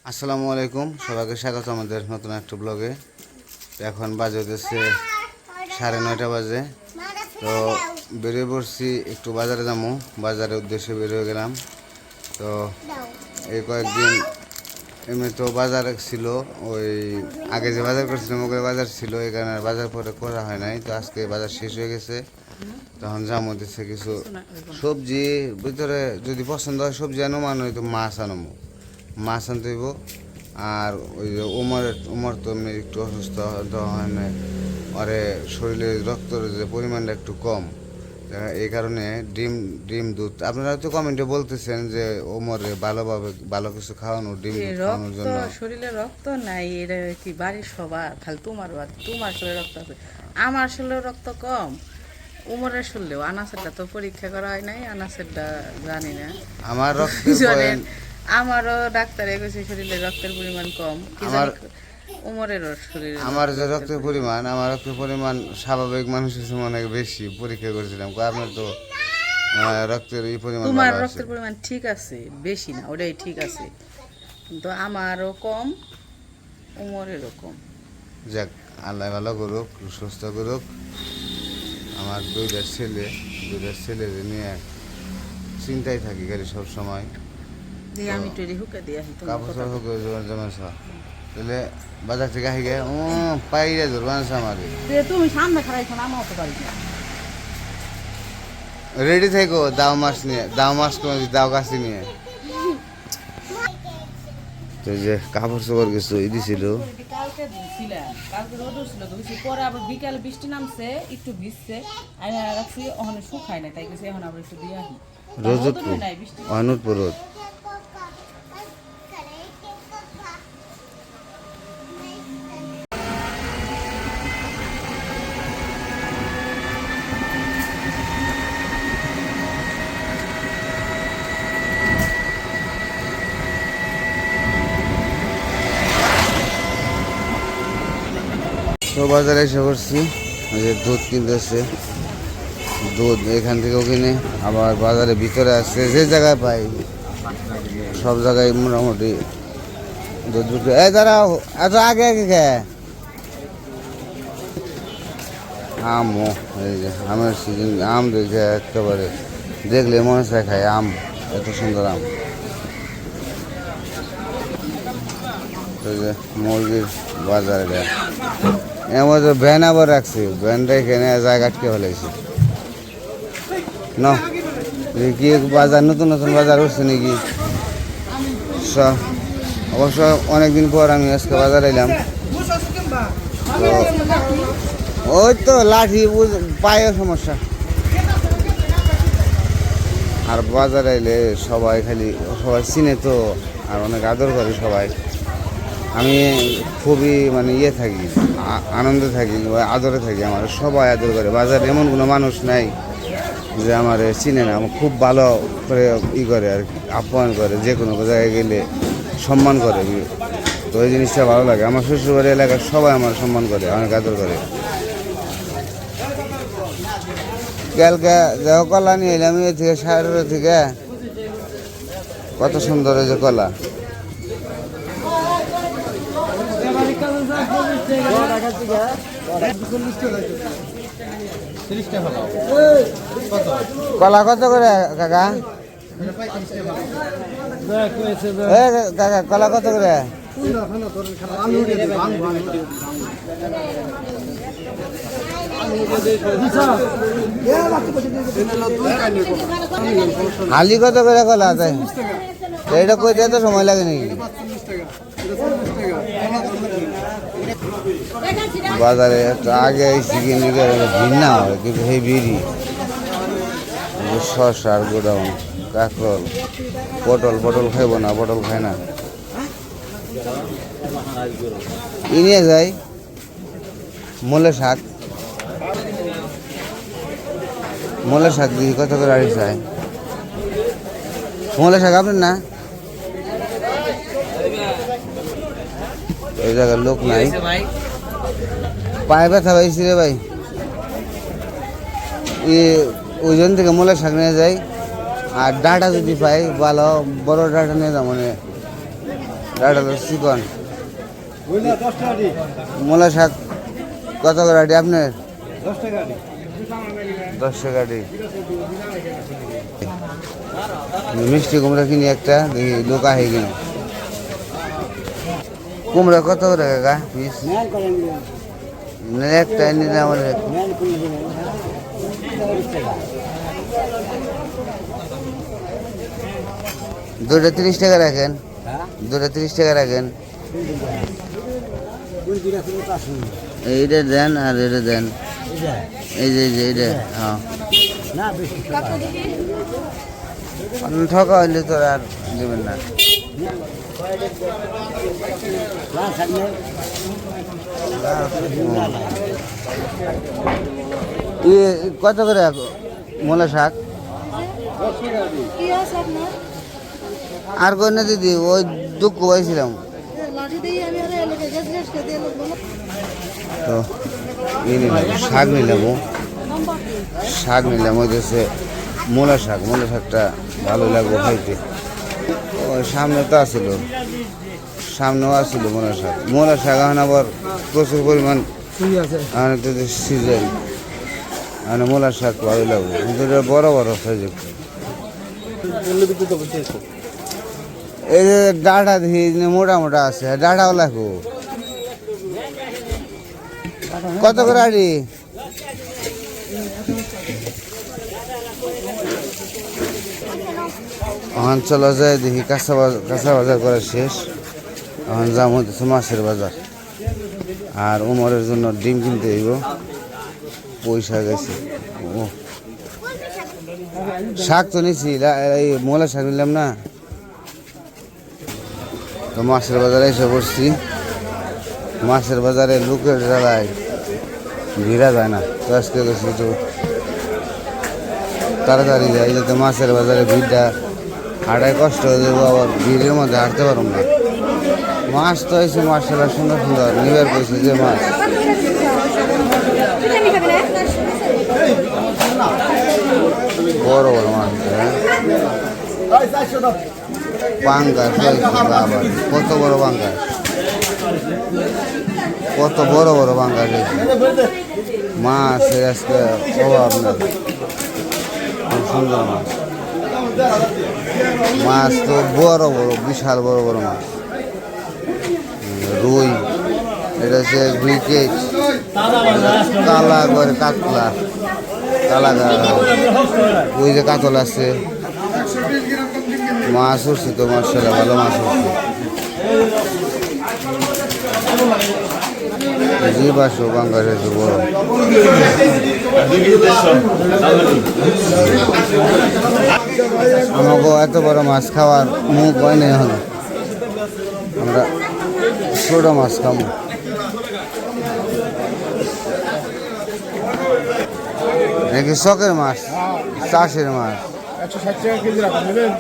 আসসালামু আলাইকুম, সবাইকে স্বাগত আমাদের নতুন একটা ব্লগে। এখন বাজে হতেছে 9:30 বাজে। তো বেরিয়ে পড়ছি, একটু বাজারে যাবো, বাজারের উদ্দেশ্যে বেরিয়ে গেলাম। তো এই কয়েকদিন এমনি তো বাজার ছিল, ওই আগে যে বাজার করছিলাম ওগুলো বাজার ছিল, এই কারণে বাজার পরে করা হয় নাই। তো আজকে বাজার শেষ হয়ে গেছে, তখন যাবো দিচ্ছে কিছু সবজি ভিতরে, যদি পছন্দ হয় সবজি আনো, মানে হয়তো মাছ আনতে হইব। আর ওই যে উমর তো এমনি একটু অসুস্থ, হয় না, ওরে শরীরে রক্তের যে পরিমাণটা একটু কম, এই কারণে ডিম দুধ, আপনারা তো কমেন্টে বলতেছেন যে ওমরে ভালোভাবে ভালো কিছু খাওয়ানো, ডিম দুধ খাওয়ানোর রক্ত জন্য। শরীরে রক্ত নাই, এটা কি বাড়ির সবার, খালি তোমার শরীরে রক্ত আছে, আমার শরীরে রক্ত কম। উমরের শরীরেও আনাসেরটা তো পরীক্ষা করা হয় নাই, আনাসেরটা জানি না। আমার রক্তের জানেন, আমারও ডাক্তারে কইছে শরীরে রক্তের পরিমাণ কম, কি আমার জানি উমরেরও শরীরে আমার যে রক্তের পরিমাণ, আমার রক্তের পরিমাণ স্বাভাবিক মানুষের চেয়ে অনেক বেশি। পরীক্ষা করেছিলাম, আপনার তো রক্তের এই পরিমাণ তোমার ভালো আছে। রক্তের পরিমাণ ঠিক আছে, বেশি না, ওটাই ঠিক আছে, কিন্তু আমারও কম, উমরেরও কম। যাক, আল্লাহ ভালো করুক, সুস্থ করুক। আমার দুইটা ছেলে নিয়ে চিন্তায় থাকি খালি সব সময়। দিয়ে আমি তৈরি হুকে দিয়ে আসি তোমার কাপড় কথা। হোক জমেছ, তাহলে বাজার থেকে আহি গে পাইরে ধরবা আছে আমার। তুমি সামনে খারাইছো না, আমার তো পারি না। রেডি থাকো, দাও মাছ কোনো দাও কাছে নিয়ে। তো যে কাপড় চোপড় কিছু দিছিল, কালকে ধুইছিলাম, কালকে রোদ ছিল, ধুইছি, পরে আবার বিকালে বৃষ্টি নামছে, একটু ভিজছে, আমি রাখছি, ওখানে শুকায় না, তাই গেছে এখন আবার একটু দিয়ে আসি। রোজতপুর নাই বৃষ্টি। অনুরপুর রোদ। তো বাজারে এসে করছি, ওই যে দুধ কিনতেছে, দুধ এখান থেকেও কিনে, আবার বাজারের ভিতরে আসছে, যে জায়গায় পাই সব জায়গায় মোটামুটি দুধ বিক্রি। এই দাঁড়াও, এত আগে আগে কে আমও, এই যে আমের সিজন, আম দেখে একেবারে দেখলে মনে চায় খায় আম, এত সুন্দর আম। এই যে মুরগির বাজার, এটা এমন ভ্যান আবার রাখছে, ভ্যানটা এখানে জায়গা আটকে ফেলাইছে না। কি বাজার, নতুন নতুন বাজার উঠছে নাকি? অবশ্য অনেকদিন পর আমি আজকে বাজার এলাম। তো ওই তো লাঠি পায়ে সমস্যা, আর বাজারে এলে সবাই সবাই চিনে তো, আর অনেক আদর করে সবাই। আমি খুবই মানে থাকি, আনন্দে থাকি, আদরে থাকি, আমার সবাই আদর করে। বাজারে এমন কোনো মানুষ নাই যে আমার চিনে না, আমার খুব ভালো করে করে আর কি, আপ্যায়ন করে, যে কোনো জায়গায় গেলে সম্মান করে। তো ওই জিনিসটা ভালো লাগে। আমার শ্বশুরবাড়ি এলাকার সবাই আমার সম্মান করে, অনেক আদর করে। কালকে দেহ কলা নিয়ে এলাম এ থেকে, সাহের থেকে, কত সুন্দর এই যে কলা। কলা কত করে কাকা? কাকা কলা কত করে? হালি কত করে কলা? তাই এটা কইতে তো সময় লাগে নাকি? বাজারে আগে চিকেন ভিন্ন হয়, কিন্তু সেই বিড়ি, শসার গোডাউন, কাঁকরোল, পটল খাইব না, পটল খায় না, ই নিয়ে যায়। মূলে শাক দিদি কত করে আড়ি চায়? মূলে শাক আপনার না? ওই জায়গার লোক নাই, পায়ে ব্যথা পাইছি রে ভাই, ওই জন্য থেকে মূলের শাক নিয়ে যাই। আর ডাঁটা যদি পাই ভালো, বড় ডাঁটা নিয়ে যাও, মানে এটা হলো চিকন মূলা শাক কত করে আটি আপনার 10 টাকা আটি মিষ্টি কুমড়া কিনি একটা দেখি লোক আহে কিনা কুমড়া কত করে কাকা পিস একটা নিলে আমাদের দুটো 30 টাকা রাখেন দুটো 30 টাকা রাখেন এইটা দেন আর এটা দেন এই যে এইটা হ্যাঁ ঠকা হইলে তো আর দেবেন না কত করে মূলা শাক আর কই না দিদি ওই দুঃখ পাইছিলাম তো শাক নিলাম ওই দেশে মূলা শাকটা ভালো লাগবে খাইতে ওই সামনে তো আসছিল সামনেও আসছিল মূলা শাক এখন আবার প্রচুর পরিমাণ সিজন মানে মূলা শাক ভালো লাগবে কিন্তু এটা বড় বড় সাইজ এই যে ডাটা দেখি মোটা মোটা আছে ডাটাও লাগবো কত করে আড়ি এখন চলো যায় দেখি কাঁচা বাজার করা শেষ এখন যাম হইতেছে মাছের বাজার আর উমরের জন্য ডিম কিনতে হইব পয়সা গেছে শাক তো নিছি এই মূলা শাক নিলাম না তো মাছের বাজারে এসে পড়ছি মাছের বাজারে লোকের জ্বালায় ভিড়া যায় না তো আজকে গেছি একটু তাড়াতাড়ি যায় যাতে মাছের বাজারে ভিড়টা হাঁটায় কষ্ট হয়ে যাবো আবার ভিড়ের মধ্যে হাঁটতে পারবো না মাছ তো হয়েছে মাছটা সুন্দর সুন্দর নিবার কইছে যে মাছ বড় বড় মাছ পাঙ্গাস আবার কত বড় পাঙ্গাস কত বড় বড় পাঙ্গাস মাছের আজকে অভাব নেই খুব সুন্দর মাছ মাছ তো বড় বড় বিশাল বড় বড় মাছ রুই এটা হচ্ছে ব্রিকেট কালা করে কাতলা কালা ওই যে কাতল আছে মাছ উঠছে তো মার্শাল্লাহ ভালো মাছ উঠছে জি বাসো বাঙ্গাস আছে বড় আমাকে এত বড় মাছ খাওয়ার মুখ হয় না এখন আমরা ছোট মাছ খাবো নাকি শখের মাছ চাষের মাছ 160 টাকা কেজি রাখুন নেবেন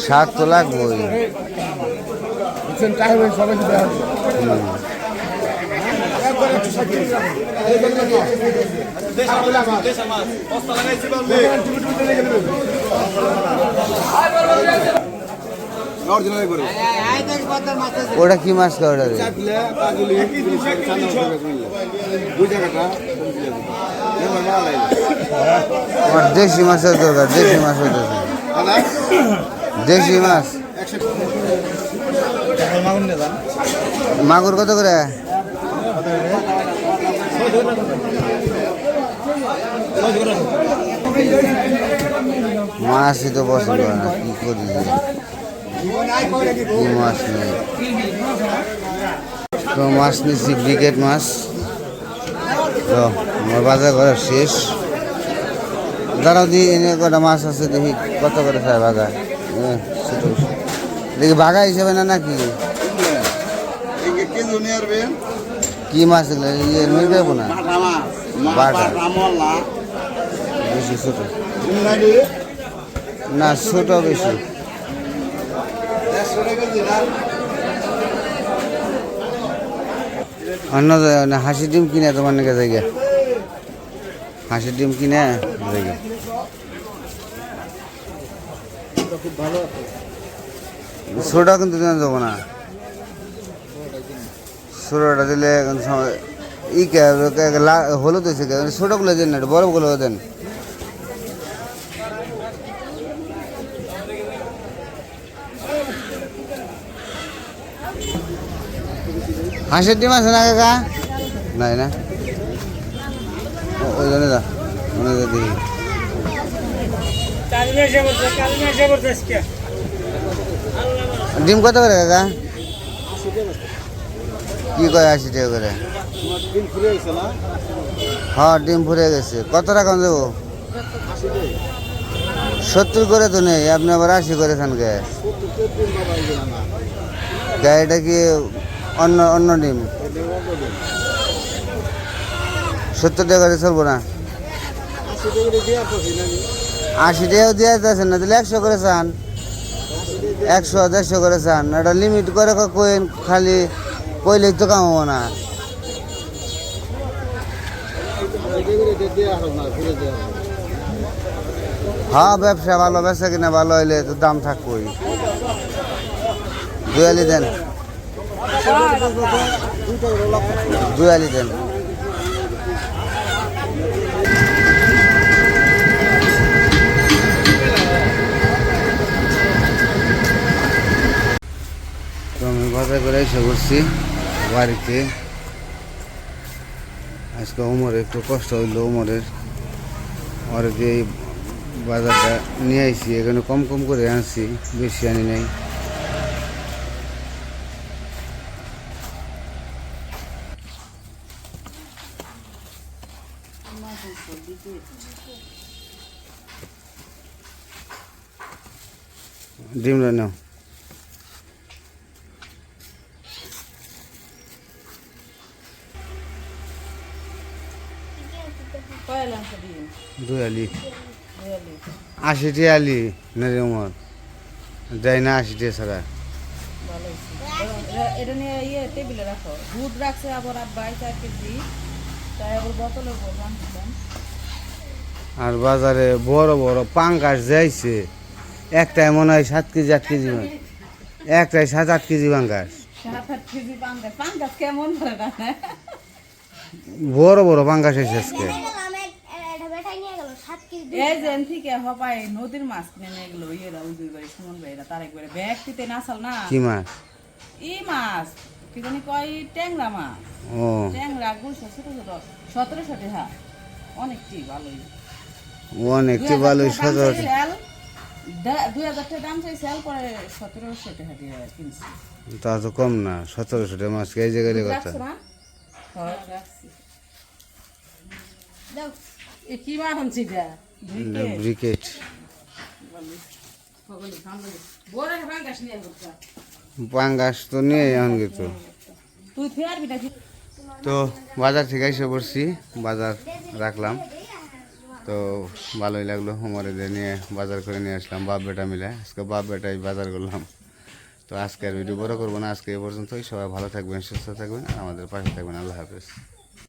শাক তো লাগবেই সবাই ওটা কি মাছ ওটা আমার দেশি মাছের দরকার দেশি মাছ হইতেছে দেশি মাছ মাগুর কত করে মাছই তো পছন্দ হয় না কি করি কি মাছ নেই তো মাছ নিচ্ছি ব্রিকেট মাছ তো আমার বাজার করা শেষ দাঁড়াও দিয়ে এনে কটা মাছ আছে দেখি কত করে খায় বাগা দেখি বাগা হিসেবে না নাকি কি মাছ এগুলো ইয়ে নই দেবো না বাটা বেশি ছোট না ছোট বেশি অন্য হাসির ডিম কিনে তোমার নাকি জায়গা হাসির ডিম কিনে জায়গা খুব ভালো আছে। ছোটা কিন্তু দেওয়া যাবো না, ছোটটা দিলে কিন্তু ই কে হলুদ হয়েছে কে ছোটগুলো দেন না, বরফগুলো দেন। হাঁসের ডিম আছে না কাকা? নাই না, ওই জন্য দেখি ডিম কত করে কাকা? কি কয় 80 টাকা করে? ডিম ফুরে গেছে না? হ্যাঁ ডিম ফুরে গেছে। কত টাকা দেবো? 70 করে তো নেই, আপনি আবার 80 করে খান কে? এটা কি অন্য অন্য ডিম? 70 টাকা করে চলবো না? 80 টাকাও দিয়ে যাচ্ছেন না, তাহলে 100 করে চান, 100 150 করে চান। এটা লিমিট করে কইন, খালি কইলেই তো কামাবো না। হ্যাঁ ব্যবসা ভালো, ব্যবসা কিনা ভালো হইলে তো দাম থাকবই। 2 আলি দেন, 2 আলি দেন। তো আমি বাজার করে এসে করছি বাড়িতে। আজকে ওমরের একটু কষ্ট হইলো, ওমরের দিয়ে এই বাজারটা নিয়ে আইছি। এখানে কম কম করে আনছি, বেশি আনি নাই। ডিমটা নাও। কয়লা আছে ডিম? 2 আলি, রিয়েলি 80 টাকা আলি না রে ওমর, দেয় না 80 টাকা ছাড়া। ভালো হয়েছে। এটা নিয়ে টেবিলে রাখো। দুধ রাখছে আবার আব্বাই 4 কেজি, তাই আবার বোতলে আনছিলাম। আর বাজারে বড় বড় পাঙ্গাস যাইছে, একটাই মনে হয় 7 কেজি 8 কেজি, একটাই 7-8 কেজি পাঙ্গাস। 7-8 কেজি পাঙ্গাস। পাঙ্গাস কেমন করে না? বড় বড় পাঙ্গাস এসে আজকে। এই যে থেকে হপায় নদীর মাছ কিনে নিয়ে গেলো ইয়েরা, ওই 2 বাড়ি সুমন ভাইরা, তার একবারে ব্যাগটিতে নাসাল না কি মাছ? ই মাছ কি জানি কয়, ট্যাংরা মাছ। ও ট্যাংরা গুলশা ছোট ছোট, 1700 টাকা। অনেকটি ভালোই, অনেকটি ভালোই। 2000 টাকা দাম চাইছে, পরে 1700 টাকা দিয়ে কিনছি। তা তো কম না, 1700 টাকা মাছ এই জায়গায় কথা। রাখছো না? হ্যাঁ রাখছি। দাও এ কি মাছ আনছি এটা? ব্রিকেট পাঙ্গাস তো নিয়ে এখন কিন্তু। তুই ফের বিটা তো বাজার থেকে এসে পড়ছি, বাজার রাখলাম। তো ভালোই লাগলো, হোমওয়ার্কে নিয়ে বাজার করে নিয়ে আসলাম বাপ বেটা মিলে। আজকে বাপ বেটাই বাজার করলাম। তো আজকের ভিডিও বড় করবো না, আজকে এ পর্যন্তই। সবাই ভালো থাকবেন, সুস্থ থাকবেন, আর আমাদের পাশে থাকবেন। আল্লাহ হাফেজ।